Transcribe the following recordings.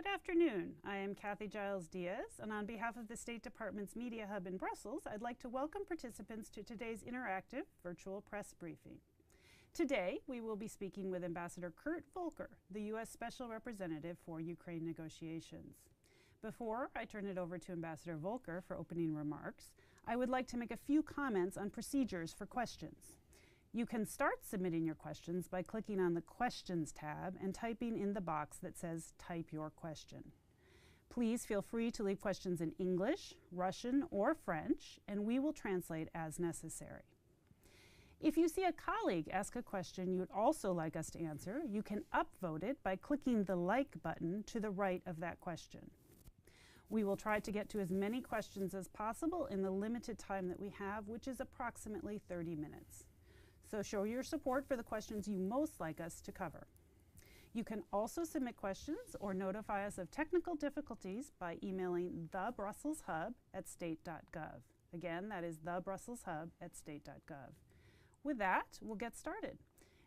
Good afternoon. I am Kathy Giles-Diaz, and on behalf of the State Department's Media Hub in Brussels, I'd like to welcome participants to today's interactive virtual press briefing. Today, we will be speaking with Ambassador Kurt Volker, the U.S. Special Representative for Ukraine negotiations. Before I turn it over to Ambassador Volker for opening remarks, I would like to make a few comments on procedures for questions. You can start submitting your questions by clicking on the Questions tab and typing in the box that says Type Your Question. Please feel free to leave questions in English, Russian, or French, and we will translate as necessary. If you see a colleague ask a question you'd also like us to answer, you can upvote it by clicking the Like button to the right of that question. We will try to get to as many questions as possible in the limited time that we have, which is approximately 30 minutes. So show your support for the questions you most like us to cover. You can also submit questions or notify us of technical difficulties by emailing thebrussels.hub@state.gov. Again, that is thebrussels.hub@state.gov. With that, we'll get started.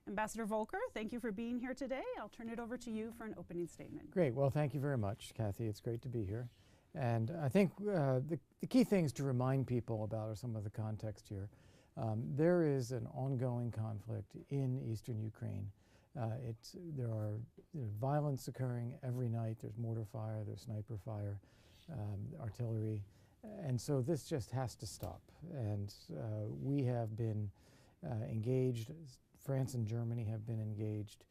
Ambassador Volker, thank you for being here today. I'll turn it over to you for an opening statement. Great. Well, thank you very much, Kathy. It's great to be here. And I think the key things to remind people about are some of the context here. There is an ongoing conflict in eastern Ukraine. There are violence occurring every night. There's mortar fire, there's sniper fire, artillery. And so this just has to stop. And we have been engaged. France and Germany have been engaged.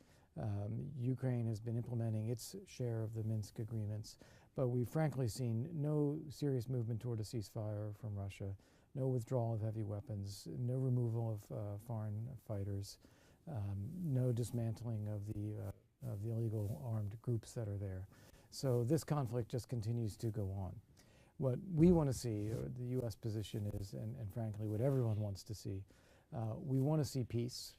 Ukraine has been implementing its share of the Minsk agreements. But we've frankly seen no serious movement toward a ceasefire from Russia, no withdrawal of heavy weapons, no removal of foreign fighters, no dismantling of the illegal armed groups that are there. So this conflict just continues to go on. What we want to see, the U.S. position is, and frankly what everyone wants to see, we want to see peace.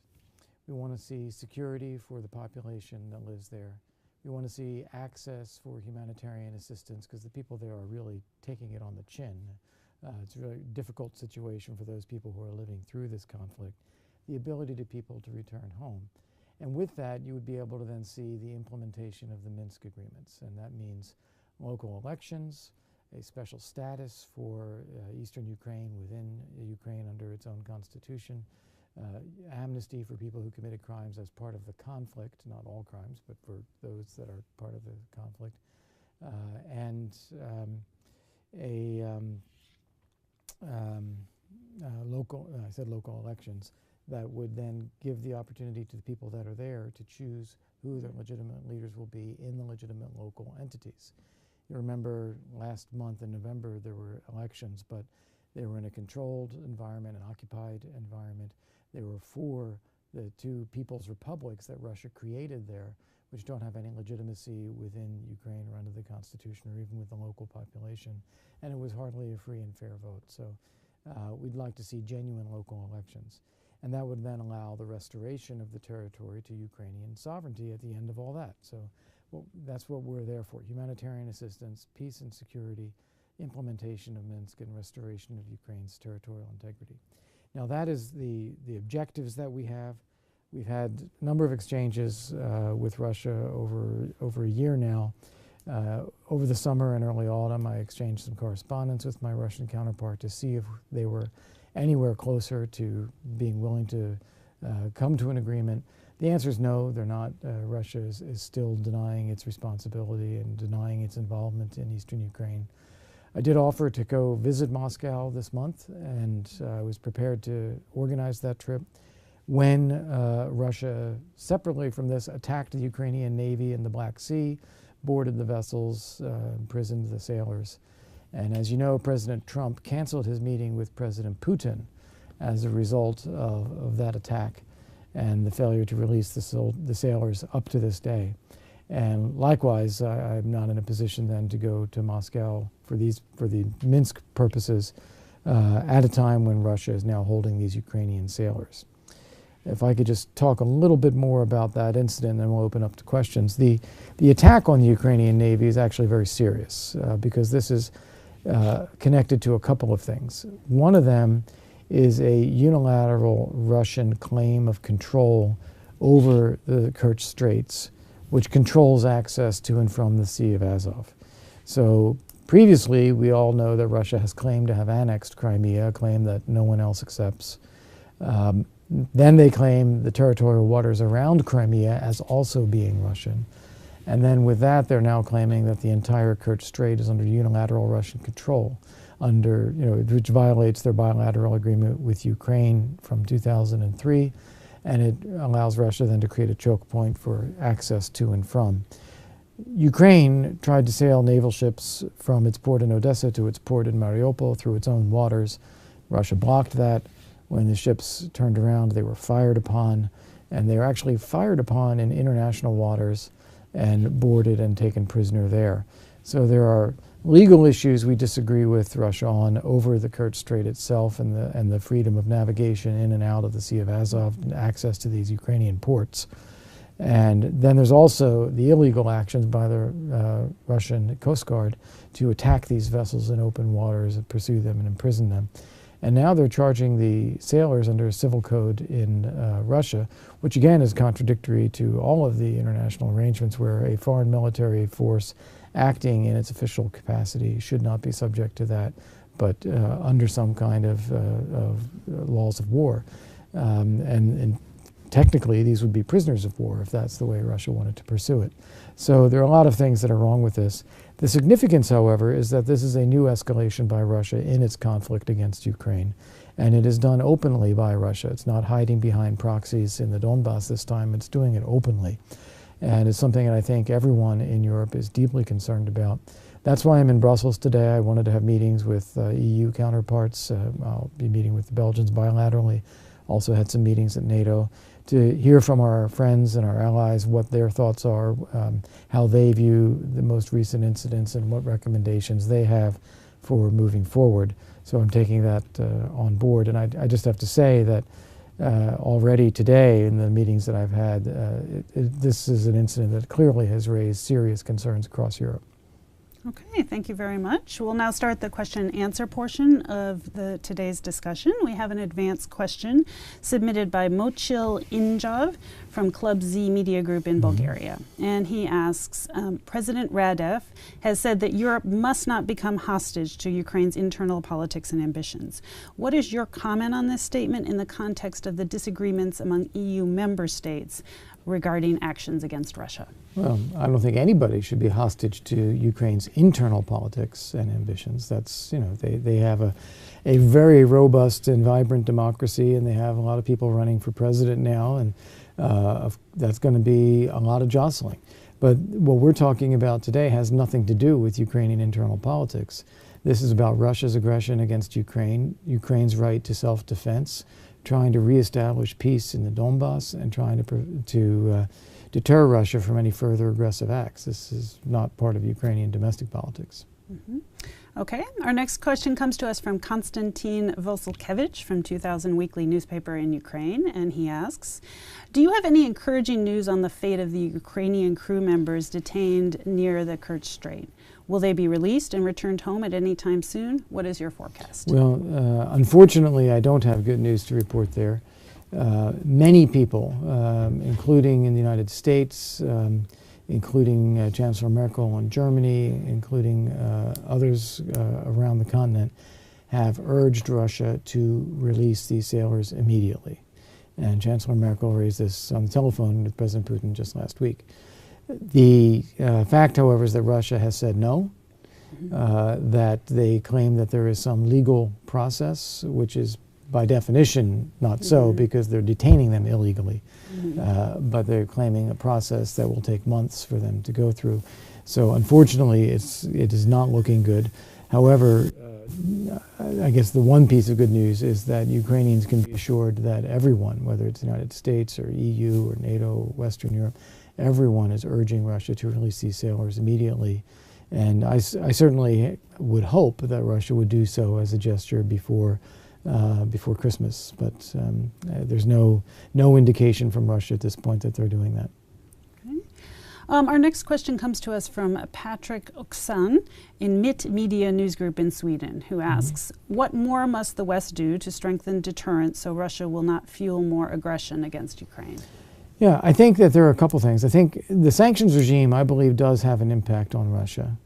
We want to see security for the population that lives there. We want to see access for humanitarian assistance because the people there are really taking it on the chin. It's a really difficult situation for those people who are living through this conflict. The ability to people to return home. And with that, you would be able to then see the implementation of the Minsk agreements. And that means local elections, a special status for eastern Ukraine within Ukraine under its own constitution, amnesty for people who committed crimes as part of the conflict, not all crimes, but for those that are part of the conflict, local elections that would then give the opportunity to the people that are there to choose who their legitimate leaders will be in the legitimate local entities. You remember last month in November there were elections, but they were in a controlled environment, an occupied environment. They were for the two people's republics that Russia created there, which don't have any legitimacy within Ukraine or under the Constitution or even with the local population. And it was hardly a free and fair vote. So we'd like to see genuine local elections. And that would then allow the restoration of the territory to Ukrainian sovereignty at the end of all that. So that's what we're there for: humanitarian assistance, peace and security, implementation of Minsk, and restoration of Ukraine's territorial integrity. Now that is the objectives that we have. We've had a number of exchanges with Russia over a year now. Over the summer and early autumn, I exchanged some correspondence with my Russian counterpart to see if they were anywhere closer to being willing to come to an agreement. The answer is no, they're not. Russia is still denying its responsibility and denying its involvement in eastern Ukraine. I did offer to go visit Moscow this month, and I was prepared to organize that trip when Russia, separately from this, attacked the Ukrainian Navy in the Black Sea, boarded the vessels, imprisoned the sailors. And as you know, President Trump canceled his meeting with President Putin as a result of that attack and the failure to release the sailors up to this day. And likewise, I'm not in a position then to go to Moscow for the Minsk purposes at a time when Russia is now holding these Ukrainian sailors. If I could just talk a little bit more about that incident, then we'll open up to questions. The attack on the Ukrainian Navy is actually very serious because this is connected to a couple of things. One of them is a unilateral Russian claim of control over the Kerch Straits, which controls access to and from the Sea of Azov. So previously, we all know that Russia has claimed to have annexed Crimea, a claim that no one else accepts. Then they claim the territorial waters around Crimea as also being Russian. And then with that, they're now claiming that the entire Kerch Strait is under unilateral Russian control, which violates their bilateral agreement with Ukraine from 2003, and it allows Russia then to create a choke point for access to and from. Ukraine tried to sail naval ships from its port in Odessa to its port in Mariupol through its own waters. Russia blocked that. When the ships turned around, they were fired upon, and they were actually fired upon in international waters and boarded and taken prisoner there. So there are legal issues we disagree with Russia on over the Kerch Strait itself and the freedom of navigation in and out of the Sea of Azov and access to these Ukrainian ports. And then there's also the illegal actions by the Russian Coast Guard to attack these vessels in open waters and pursue them and imprison them. And now they're charging the sailors under a civil code in Russia, which again is contradictory to all of the international arrangements where a foreign military force acting in its official capacity should not be subject to that, but under some kind of laws of war. And technically, these would be prisoners of war if that's the way Russia wanted to pursue it. So there are a lot of things that are wrong with this. The significance, however, is that this is a new escalation by Russia in its conflict against Ukraine. And it is done openly by Russia. It's not hiding behind proxies in the Donbass this time. It's doing it openly. And it's something that I think everyone in Europe is deeply concerned about. That's why I'm in Brussels today. I wanted to have meetings with EU counterparts. I'll be meeting with the Belgians bilaterally. Also had some meetings at NATO to hear from our friends and our allies what their thoughts are, how they view the most recent incidents and what recommendations they have for moving forward. So I'm taking that on board. And I just have to say that already today in the meetings that I've had, this is an incident that clearly has raised serious concerns across Europe. Okay, thank you very much. We'll now start the question and answer portion of today's discussion. We have an advanced question submitted by Mochil Injov from Club Z Media Group in Bulgaria. And he asks, President Radev has said that Europe must not become hostage to Ukraine's internal politics and ambitions. What is your comment on this statement in the context of the disagreements among EU member states regarding actions against Russia? Well, I don't think anybody should be hostage to Ukraine's internal politics and ambitions. That's, they have a very robust and vibrant democracy, and they have a lot of people running for president now, and that's going to be a lot of jostling. But what we're talking about today has nothing to do with Ukrainian internal politics. This is about Russia's aggression against Ukraine, Ukraine's right to self-defense, trying to reestablish peace in the Donbass, and trying to deter Russia from any further aggressive acts. This is not part of Ukrainian domestic politics. Okay, our next question comes to us from Konstantin Voselkevich from 2000 Weekly newspaper in Ukraine, and he asks, do you have any encouraging news on the fate of the Ukrainian crew members detained near the Kerch Strait? Will they be released and returned home at any time soon? What is your forecast? Well, unfortunately, I don't have good news to report there. Many people, including in the United States, including Chancellor Merkel in Germany, including others around the continent, have urged Russia to release these sailors immediately. And Chancellor Merkel raised this on the telephone with President Putin just last week. The fact, however, is that Russia has said no, that they claim that there is some legal process, which is by definition not so, because they're detaining them illegally. But they're claiming a process that will take months for them to go through. So unfortunately, it is not looking good. However, I guess the one piece of good news is that Ukrainians can be assured that everyone, whether it's the United States or EU or NATO, Western Europe, everyone is urging Russia to release these sailors immediately. And I certainly would hope that Russia would do so as a gesture before Christmas. But there's no indication from Russia at this point that they're doing that. Okay. Our next question comes to us from Patrick Oksan in Mitt Media News Group in Sweden, who asks, what more must the West do to strengthen deterrence so Russia will not fuel more aggression against Ukraine? Yeah, I think that there are a couple things. I think the sanctions regime, I believe, does have an impact on Russia.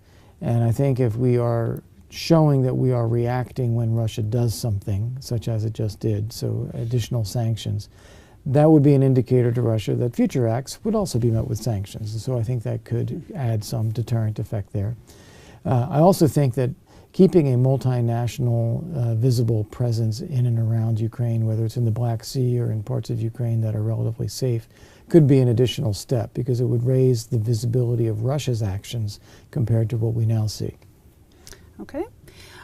And I think if we are showing that we are reacting when Russia does something, such as it just did, so additional sanctions, that would be an indicator to Russia that future acts would also be met with sanctions. And so I think that could add some deterrent effect there. I also think that keeping a multinational visible presence in and around Ukraine, whether it's in the Black Sea or in parts of Ukraine that are relatively safe, could be an additional step because it would raise the visibility of Russia's actions compared to what we now see. Okay.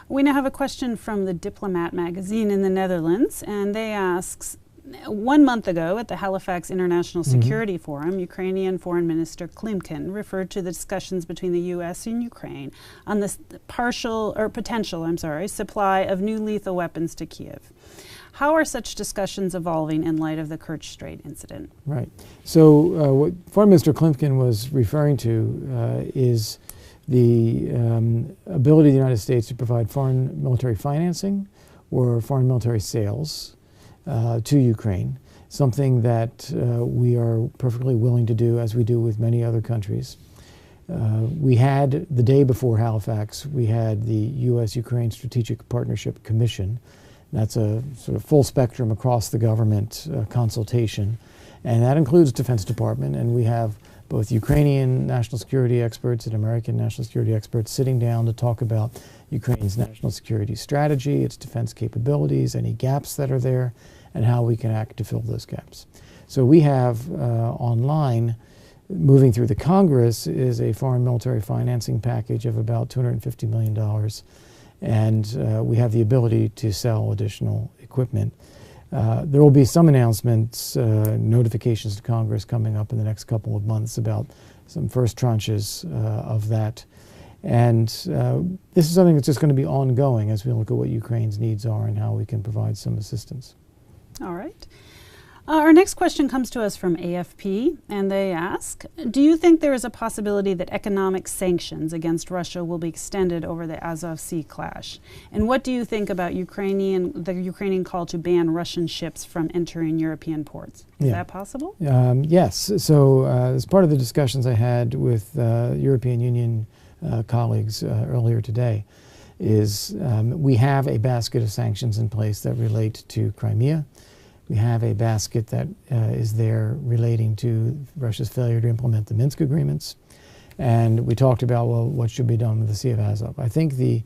We now have a question from the Diplomat magazine in the Netherlands, and they ask, 1 month ago at the Halifax International Security Forum, Ukrainian Foreign Minister Klimkin referred to the discussions between the U.S. and Ukraine on the potential supply of new lethal weapons to Kiev. How are such discussions evolving in light of the Kerch Strait incident? Right. So what Foreign Minister Klimkin was referring to is the ability of the United States to provide foreign military financing or foreign military sales to Ukraine, something that we are perfectly willing to do, as we do with many other countries. We had, the day before Halifax, we had the U.S.-Ukraine Strategic Partnership Commission. That's a sort of full spectrum across the government consultation, and that includes Defense Department, and we have both Ukrainian national security experts and American national security experts sitting down to talk about Ukraine's national security strategy, its defense capabilities, any gaps that are there, and how we can act to fill those gaps. So we have online, moving through the Congress, is a foreign military financing package of about $250 million, and we have the ability to sell additional equipment. There will be some announcements, notifications to Congress coming up in the next couple of months about some first tranches of that. And this is something that's just going to be ongoing as we look at what Ukraine's needs are and how we can provide some assistance. All right. Our next question comes to us from AFP, and they ask, do you think there is a possibility that economic sanctions against Russia will be extended over the Azov Sea clash? And what do you think about the Ukrainian call to ban Russian ships from entering European ports? Is that possible? Yes. So as part of the discussions I had with European Union colleagues earlier today, is we have a basket of sanctions in place that relate to Crimea. We have a basket that is there relating to Russia's failure to implement the Minsk agreements. And we talked about, well, what should be done with the Sea of Azov. I think the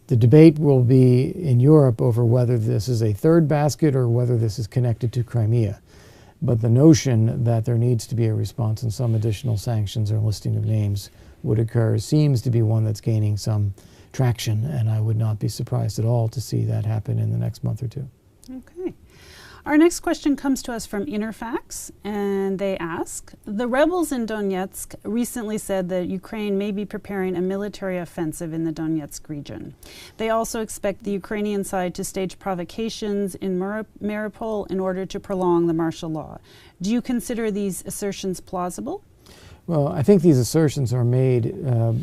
debate will be in Europe over whether this is a third basket or whether this is connected to Crimea. But the notion that there needs to be a response and some additional sanctions or listing of names would occur seems to be one that's gaining some traction, and I would not be surprised at all to see that happen in the next month or two. Okay. Our next question comes to us from Interfax, and they ask, the rebels in Donetsk recently said that Ukraine may be preparing a military offensive in the Donetsk region. They also expect the Ukrainian side to stage provocations in Mariupol in order to prolong the martial law. Do you consider these assertions plausible? Well, I think these assertions are made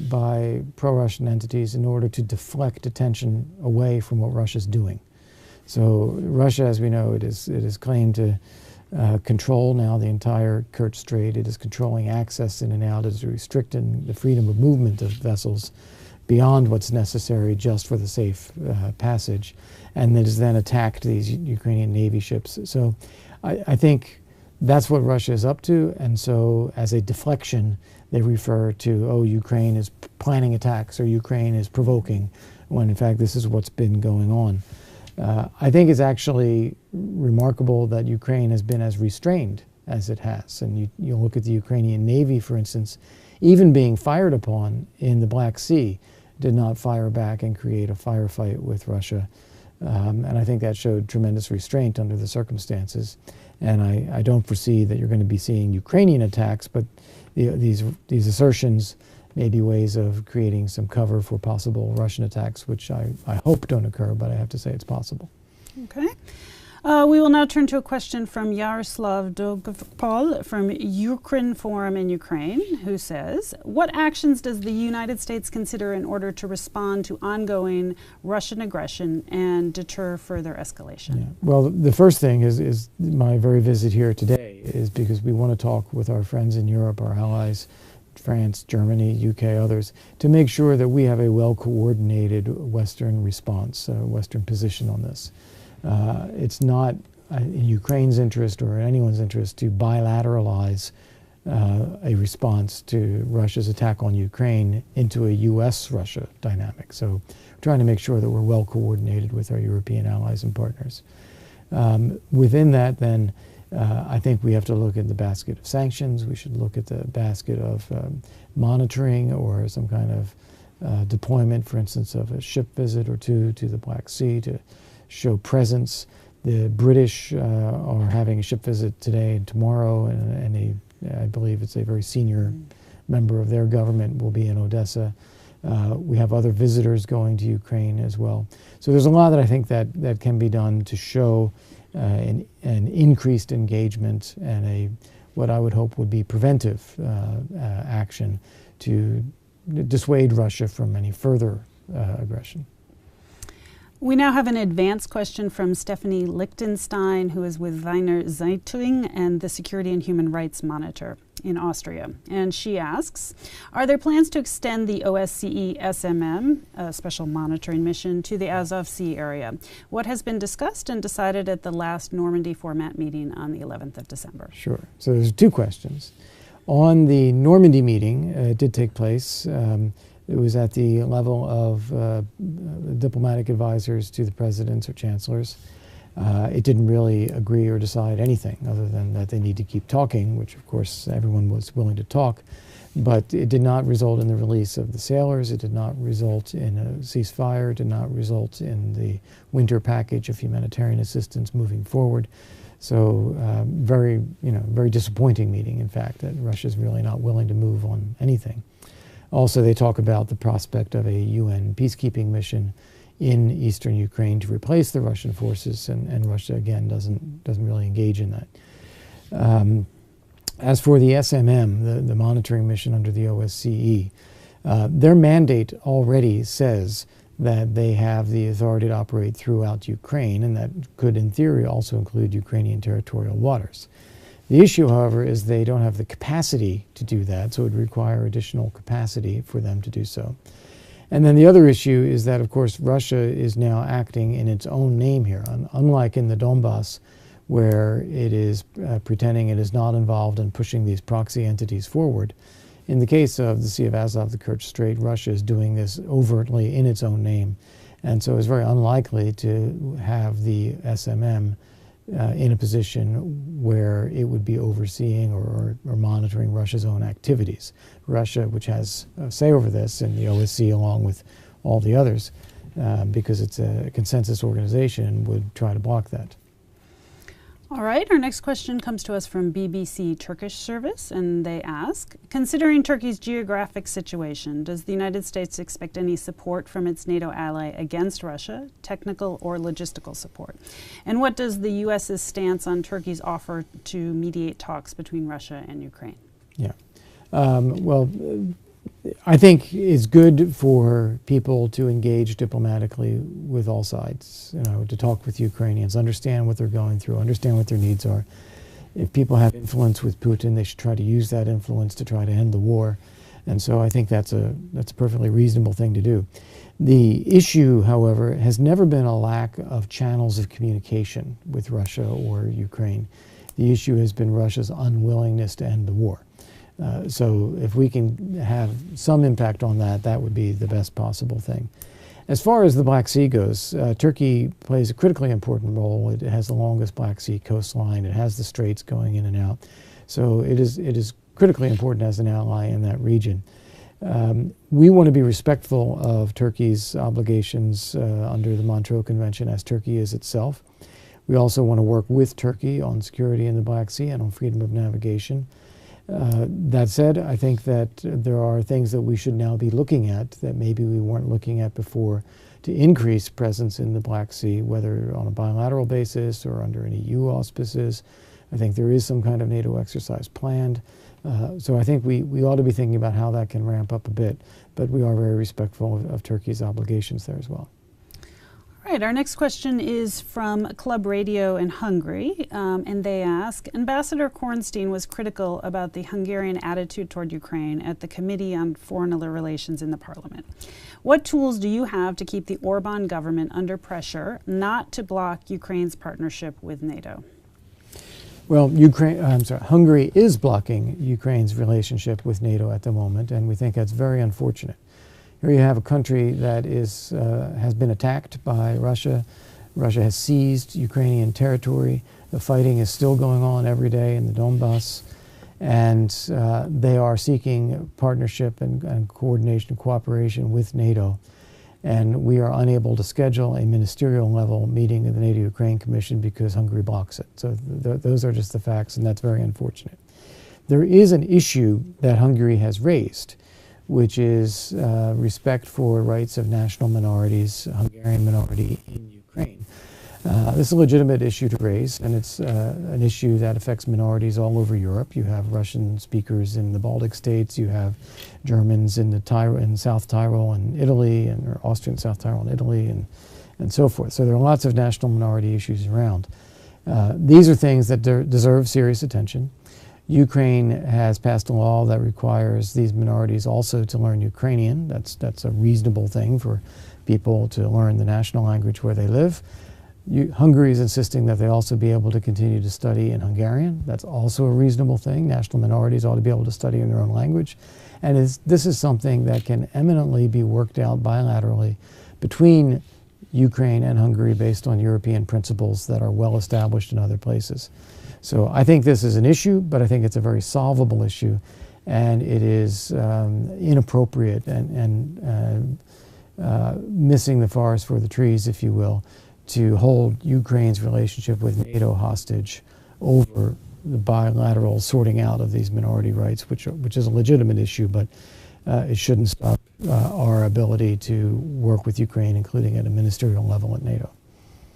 by pro-Russian entities in order to deflect attention away from what Russia's doing. So Russia, as we know, it is claimed to control now the entire Kerch Strait. It is controlling access in and out. It is restricting the freedom of movement of vessels beyond what's necessary just for the safe passage. And it has then attacked these Ukrainian Navy ships. So I think that's what Russia is up to. And so as a deflection, they refer to, oh, Ukraine is planning attacks or Ukraine is provoking, when in fact this is what's been going on. I think it's actually remarkable that Ukraine has been as restrained as it has. And you look at the Ukrainian Navy, for instance, even being fired upon in the Black Sea, did not fire back and create a firefight with Russia. And I think that showed tremendous restraint under the circumstances. And I don't foresee that you're going to be seeing Ukrainian attacks, but these assertions may be ways of creating some cover for possible Russian attacks, which I hope don't occur, but I have to say it's possible. Okay. We will now turn to a question from Yaroslav Dogopol from Ukraine Forum in Ukraine, who says, what actions does the United States consider in order to respond to ongoing Russian aggression and deter further escalation? Yeah. Well, the first thing is my very visit here today is because we want to talk with our friends in Europe, our allies, France, Germany, UK, others, to make sure that we have a well-coordinated Western response, Western position on this. It's not in Ukraine's interest or anyone's interest to bilateralize a response to Russia's attack on Ukraine into a U.S.-Russia dynamic. So we're trying to make sure that we're well coordinated with our European allies and partners. Within that, then, I think we have to look at the basket of sanctions. We should look at the basket of monitoring or some kind of deployment, for instance, of a ship visit or two to the Black Sea to show presence. The British are having a ship visit today and tomorrow, and I believe it's a very senior member of their government will be in Odessa. We have other visitors going to Ukraine as well. So there's a lot that I think that can be done to show an increased engagement and what I would hope would be preventive action to dissuade Russia from any further aggression. We now have an advanced question from Stephanie Lichtenstein, who is with Wiener Zeitung and the Security and Human Rights Monitor in Austria. And she asks, are there plans to extend the OSCE SMM, a special monitoring mission, to the Azov Sea area? What has been discussed and decided at the last Normandy format meeting on the 11th of December? Sure. So there's two questions. On the Normandy meeting, it did take place. It was at the level of diplomatic advisors to the presidents or chancellors. It didn't really agree or decide anything other than that they need to keep talking, which of course everyone was willing to talk. But it did not result in the release of the sailors. It did not result in a ceasefire. It did not result in the winter package of humanitarian assistance moving forward. So very disappointing meeting, in fact, that Russia's really not willing to move on anything. Also, they talk about the prospect of a UN peacekeeping mission in eastern Ukraine to replace the Russian forces, and Russia, again, doesn't really engage in that. As for the SMM, the monitoring mission under the OSCE, their mandate already says that they have the authority to operate throughout Ukraine, and that could, in theory, also include Ukrainian territorial waters. The issue, however, is they don't have the capacity to do that, so it would require additional capacity for them to do so. And then the other issue is that, of course, Russia is now acting in its own name here, unlike in the Donbass, where it is pretending it is not involved in pushing these proxy entities forward. In the case of the Sea of Azov, the Kerch Strait, Russia is doing this overtly in its own name, and so it's very unlikely to have the SMM in a position where it would be overseeing or monitoring Russia's own activities. Russia, which has a say over this, and the OSCE along with all the others, because it's a consensus organization, would try to block that. All right, our next question comes to us from BBC Turkish Service, and they ask, considering Turkey's geographic situation, does the United States expect any support from its NATO ally against Russia, technical or logistical support? And what does the U.S.'s stance on Turkey's offer to mediate talks between Russia and Ukraine? Yeah, well, I think it's good for people to engage diplomatically with all sides, to talk with Ukrainians, understand what they're going through, understand what their needs are. If people have influence with Putin, they should try to use that influence to try to end the war. And so I think that's a perfectly reasonable thing to do. The issue, however, has never been a lack of channels of communication with Russia or Ukraine. The issue has been Russia's unwillingness to end the war. So if we can have some impact on that, that would be the best possible thing. As far as the Black Sea goes, Turkey plays a critically important role. It has the longest Black Sea coastline. It has the straits going in and out. So it is critically important as an ally in that region. We want to be respectful of Turkey's obligations under the Montreux Convention, as Turkey is itself. We also want to work with Turkey on security in the Black Sea and on freedom of navigation. That said, I think that there are things that we should now be looking at that maybe we weren't looking at before to increase presence in the Black Sea, whether on a bilateral basis or under any EU auspices. I think there is some kind of NATO exercise planned. So I think we ought to be thinking about how that can ramp up a bit, but we are very respectful of Turkey's obligations there as well. All right, our next question is from Club Radio in Hungary, and they ask, Ambassador Kornstein was critical about the Hungarian attitude toward Ukraine at the Committee on Foreign Relations in the Parliament. What tools do you have to keep the Orban government under pressure not to block Ukraine's partnership with NATO? Well, Hungary is blocking Ukraine's relationship with NATO at the moment, and we think that's very unfortunate. Here you have a country that has been attacked by Russia. Russia has seized Ukrainian territory. The fighting is still going on every day in the Donbass, and they are seeking partnership and coordination and cooperation with NATO. And we are unable to schedule a ministerial level meeting of the NATO-Ukraine Commission because Hungary blocks it. So those are just the facts, and that's very unfortunate. There is an issue that Hungary has raised, which is respect for rights of national minorities, Hungarian minority in Ukraine. This is a legitimate issue to raise, and it's an issue that affects minorities all over Europe. You have Russian speakers in the Baltic states, you have Germans in South Tyrol and Italy, or Austrian South Tyrol and Italy, and so forth. So there are lots of national minority issues around. These are things that deserve serious attention. Ukraine has passed a law that requires these minorities also to learn Ukrainian. That's a reasonable thing for people to learn the national language where they live. Hungary is insisting that they also be able to continue to study in Hungarian. That's also a reasonable thing. National minorities ought to be able to study in their own language. And this is something that can eminently be worked out bilaterally between Ukraine and Hungary based on European principles that are well established in other places. So I think this is an issue, but I think it's a very solvable issue, and it is inappropriate and missing the forest for the trees, if you will, to hold Ukraine's relationship with NATO hostage over the bilateral sorting out of these minority rights, which is a legitimate issue, but it shouldn't stop our ability to work with Ukraine, including at a ministerial level at NATO.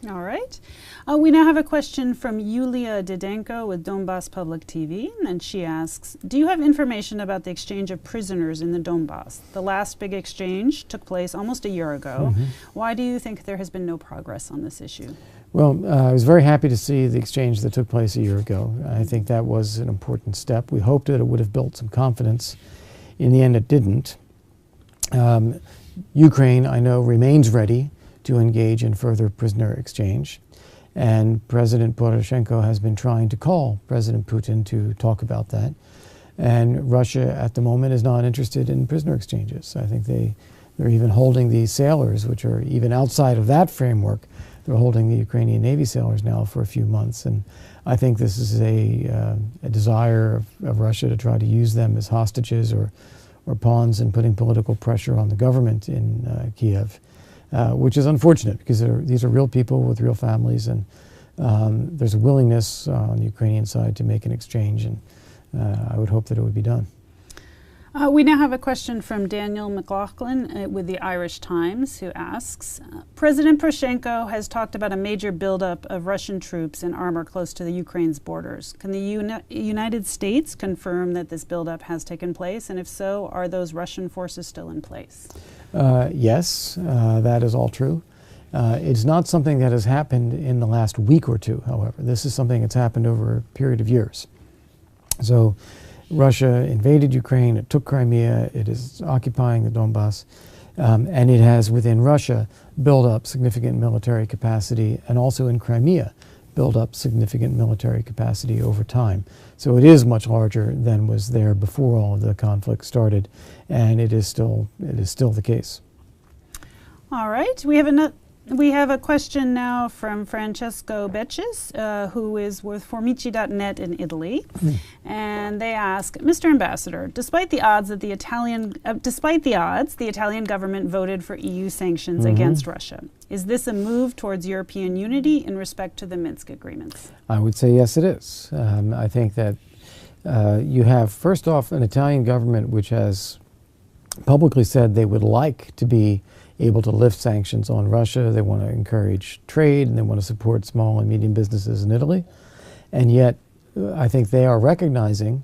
All right. We now have a question from Yulia Didenko with Donbass Public TV, and she asks, do you have information about the exchange of prisoners in the Donbass? The last big exchange took place almost a year ago. Mm-hmm. Why do you think there has been no progress on this issue? Well, I was very happy to see the exchange that took place a year ago. I think that was an important step. We hoped that it would have built some confidence. In the end, it didn't. Ukraine, I know, remains ready to engage in further prisoner exchange. And President Poroshenko has been trying to call President Putin to talk about that. And Russia at the moment is not interested in prisoner exchanges. I think they're even holding these sailors, which are even outside of that framework. They're holding the Ukrainian Navy sailors now for a few months. And I think this is a desire of Russia to try to use them as hostages or pawns in putting political pressure on the government in Kiev. Which is unfortunate because these are real people with real families, and there's a willingness on the Ukrainian side to make an exchange, and I would hope that it would be done. We now have a question from Daniel McLaughlin with the Irish Times, who asks, President Poroshenko has talked about a major buildup of Russian troops and armor close to the Ukraine's borders. Can the United States confirm that this buildup has taken place? And if so, are those Russian forces still in place? Yes, that is all true. It's not something that has happened in the last week or two, however. This is something that's happened over a period of years. So Russia invaded Ukraine, it took Crimea, it is occupying the Donbass, and it has, within Russia, built up significant military capacity, and also in Crimea, built up significant military capacity over time. So it is much larger than was there before all of the conflict started, and it is still the case. All right, we have a question now from Francesco Beccis, who is with Formici.net in Italy, and they ask, Mr. Ambassador, despite the odds, the Italian government voted for EU sanctions against Russia. Is this a move towards European unity in respect to the Minsk agreements? I would say yes, it is. I think that you have, first off, an Italian government which has publicly said they would like to be able to lift sanctions on Russia. They want to encourage trade, and they want to support small and medium businesses in Italy. And yet, I think they are recognizing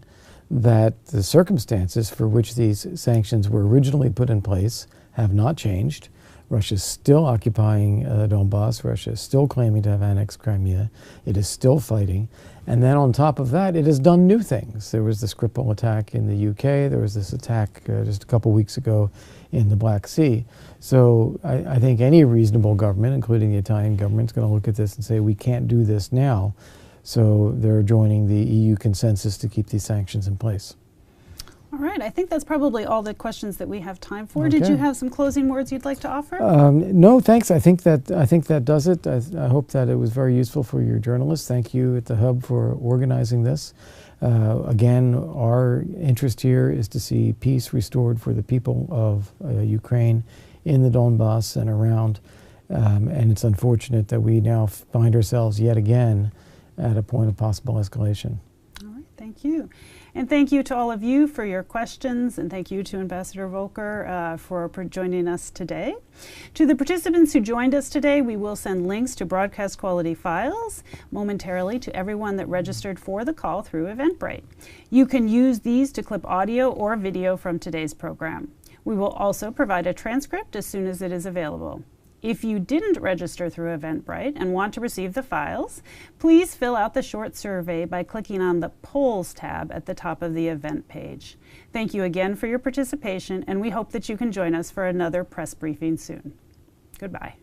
that the circumstances for which these sanctions were originally put in place have not changed. Russia's still occupying Donbass. Russia is still claiming to have annexed Crimea. It is still fighting. And then on top of that, it has done new things. There was the Skripal attack in the UK. There was this attack just a couple weeks ago in the Black Sea. So I think any reasonable government, including the Italian government, is going to look at this and say, we can't do this now. So they're joining the EU consensus to keep these sanctions in place. All right, I think that's probably all the questions that we have time for. Okay. Did you have some closing words you'd like to offer? No, thanks. I think that does it. I hope that it was very useful for your journalists. Thank you at the Hub for organizing this. Again, our interest here is to see peace restored for the people of Ukraine in the Donbass and around. And it's unfortunate that we now find ourselves yet again at a point of possible escalation. All right, thank you. And thank you to all of you for your questions, and thank you to Ambassador Volker for joining us today. To the participants who joined us today, we will send links to broadcast quality files momentarily to everyone that registered for the call through Eventbrite. You can use these to clip audio or video from today's program. We will also provide a transcript as soon as it is available. If you didn't register through Eventbrite and want to receive the files, please fill out the short survey by clicking on the Polls tab at the top of the event page. Thank you again for your participation, and we hope that you can join us for another press briefing soon. Goodbye.